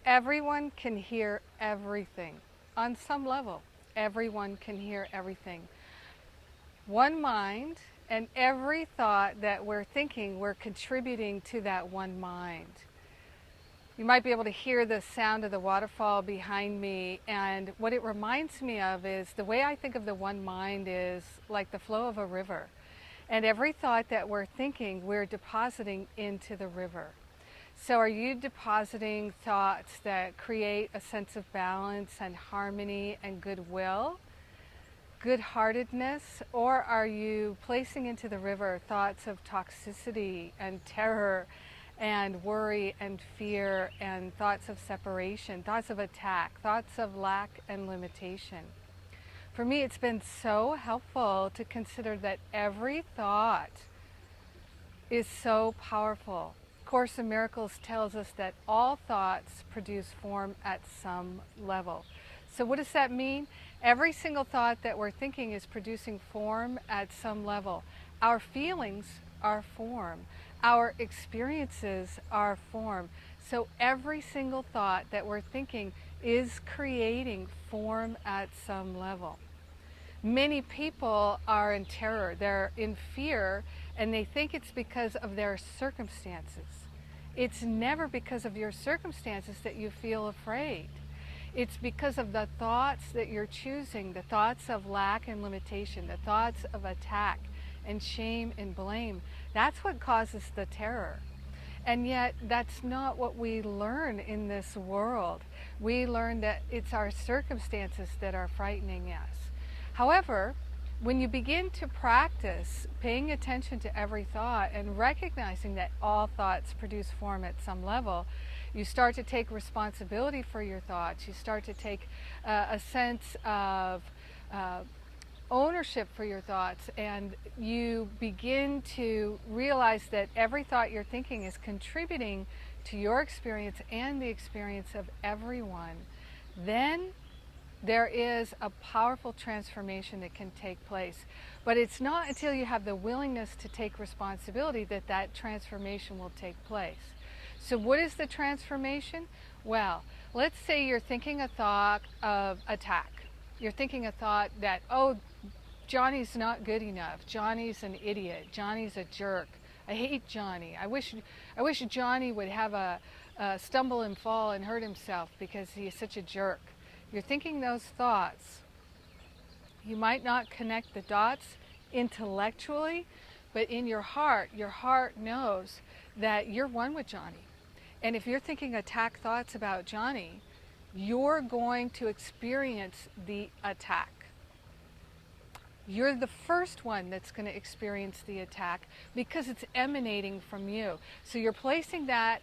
Everyone can hear everything. On some level, everyone can hear everything. One mind, and every thought that we're thinking, we're contributing to that one mind. You might be able to hear the sound of the waterfall behind me, and what it reminds me of is the way I think of the one mind is like the flow of a river. And every thought that we're thinking, we're depositing into the river. So are you depositing thoughts that create a sense of balance and harmony and goodwill, good-heartedness, or are you placing into the river thoughts of toxicity and terror and worry and fear and thoughts of separation, thoughts of attack, thoughts of lack and limitation? For me, it's been so helpful to consider that every thought is so powerful. Course in Miracles tells us that all thoughts produce form at some level. So what does that mean? Every single thought that we're thinking is producing form at some level. Our feelings are form. Our experiences are form. So every single thought that we're thinking is creating form at some level. Many people are in terror, they're in fear, and they think it's because of their circumstances. It's never because of your circumstances that you feel afraid. It's because of the thoughts that you're choosing, the thoughts of lack and limitation, the thoughts of attack and shame and blame. That's what causes the terror. And yet, that's not what we learn in this world. We learn that it's our circumstances that are frightening us. However, when you begin to practice paying attention to every thought and recognizing that all thoughts produce form at some level, you start to take responsibility for your thoughts. You start to take a sense of ownership for your thoughts, and you begin to realize that every thought you're thinking is contributing to your experience and the experience of everyone. Then there is a powerful transformation that can take place. But it's not until you have the willingness to take responsibility that that transformation will take place. So what is the transformation? Well, let's say you're thinking a thought of attack. You're thinking a thought that, oh, Johnny's not good enough. Johnny's an idiot. Johnny's a jerk. I hate Johnny. I wish Johnny would have a stumble and fall and hurt himself because he is such a jerk. You're thinking those thoughts. You might not connect the dots intellectually, but in your heart knows that you're one with Johnny. And if you're thinking attack thoughts about Johnny, you're going to experience the attack. You're the first one that's going to experience the attack because it's emanating from you. So you're placing that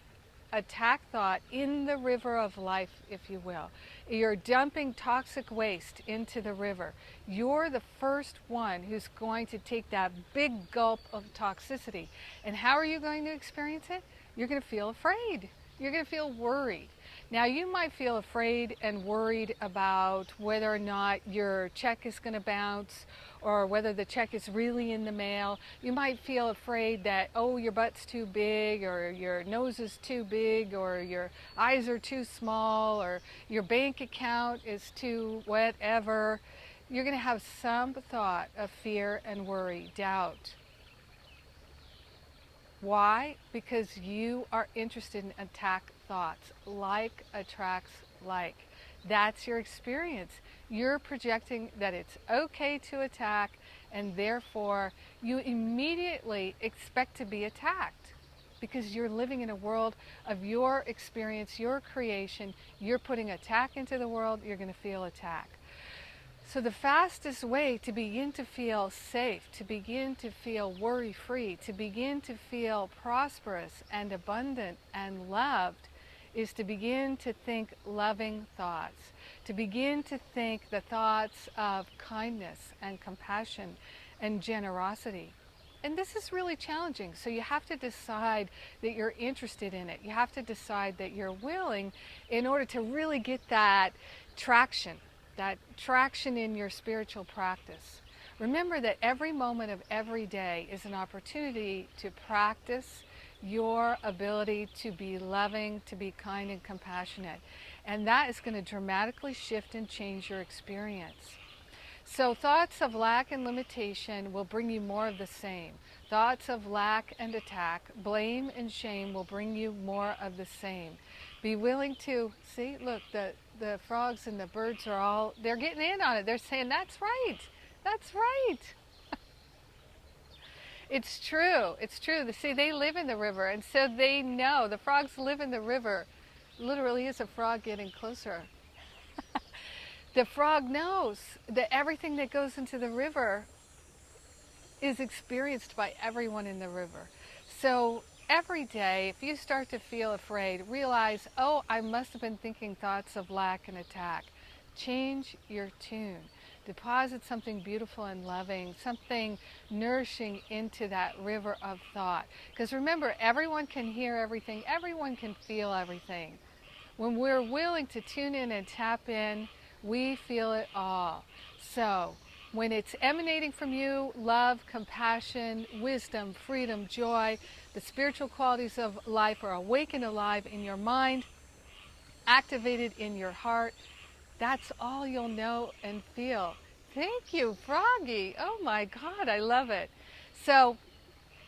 attack thought in the river of life, if you will. You're dumping toxic waste into the river. You're the first one who's going to take that big gulp of toxicity. And how are you going to experience it? You're going to feel afraid. You're going to feel worried. Now, you might feel afraid and worried about whether or not your check is going to bounce or whether the check is really in the mail. You might feel afraid that, oh, your butt's too big or your nose is too big or your eyes are too small or your bank account is too whatever. You're going to have some thought of fear and worry, doubt. Why? Because you are interested in attack thoughts. Like attracts like. That's your experience. You're projecting that it's okay to attack, and therefore you immediately expect to be attacked because you're living in a world of your experience, your creation. You're putting attack into the world, you're going to feel attack. So the fastest way to begin to feel safe, to begin to feel worry-free, to begin to feel prosperous and abundant and loved is to begin to think loving thoughts, to begin to think the thoughts of kindness and compassion and generosity. And this is really challenging, so you have to decide that you're interested in it. You have to decide that you're willing in order to really get that traction in your spiritual practice. Remember that every moment of every day is an opportunity to practice, your ability to be loving, to be kind and compassionate. And that is going to dramatically shift and change your experience. So thoughts of lack and limitation will bring you more of the same. Thoughts of lack and attack, blame and shame will bring you more of the same. Be willing to, see, look, the frogs and the birds are all, they're getting in on it. They're saying, that's right, that's right. It's true, it's true. See, they live in the river, and so they know. The frogs live in the river. Literally is a frog getting closer. The frog knows that everything that goes into the river is experienced by everyone in the river. So every day, if you start to feel afraid, realize, oh, I must have been thinking thoughts of lack and attack. Change your tune. Deposit something beautiful and loving, something nourishing into that river of thought. Because remember, everyone can hear everything, everyone can feel everything. When we're willing to tune in and tap in, we feel it all. So when it's emanating from you, love, compassion, wisdom, freedom, joy, the spiritual qualities of life are awake and alive in your mind, activated in your heart. That's all you'll know and feel. Thank you, Froggy. Oh my God, I love it. So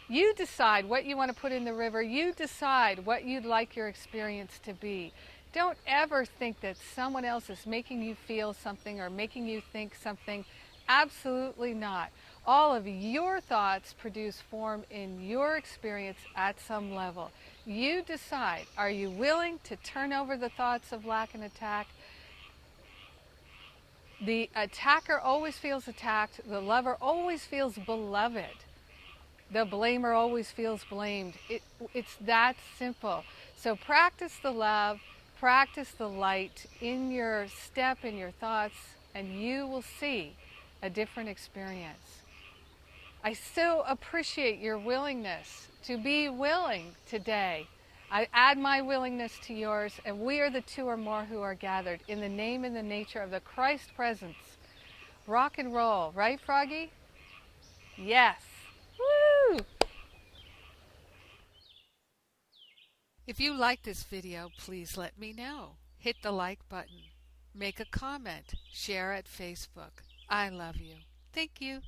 you decide what you want to put in the river. You decide what you'd like your experience to be. Don't ever think that someone else is making you feel something or making you think something. Absolutely not. All of your thoughts produce form in your experience at some level. You decide, are you willing to turn over the thoughts of lack and attack? The attacker always feels attacked. The lover always feels beloved. The blamer always feels blamed. It's that simple. So practice the love, practice the light in your step, in your thoughts, and you will see a different experience. I so appreciate your willingness to be willing today. I add my willingness to yours, and we are the two or more who are gathered in the name and the nature of the Christ presence. Rock and roll, right, Froggy? Yes. Woo! If you like this video, please let me know. Hit the like button. Make a comment. Share at Facebook. I love you. Thank you.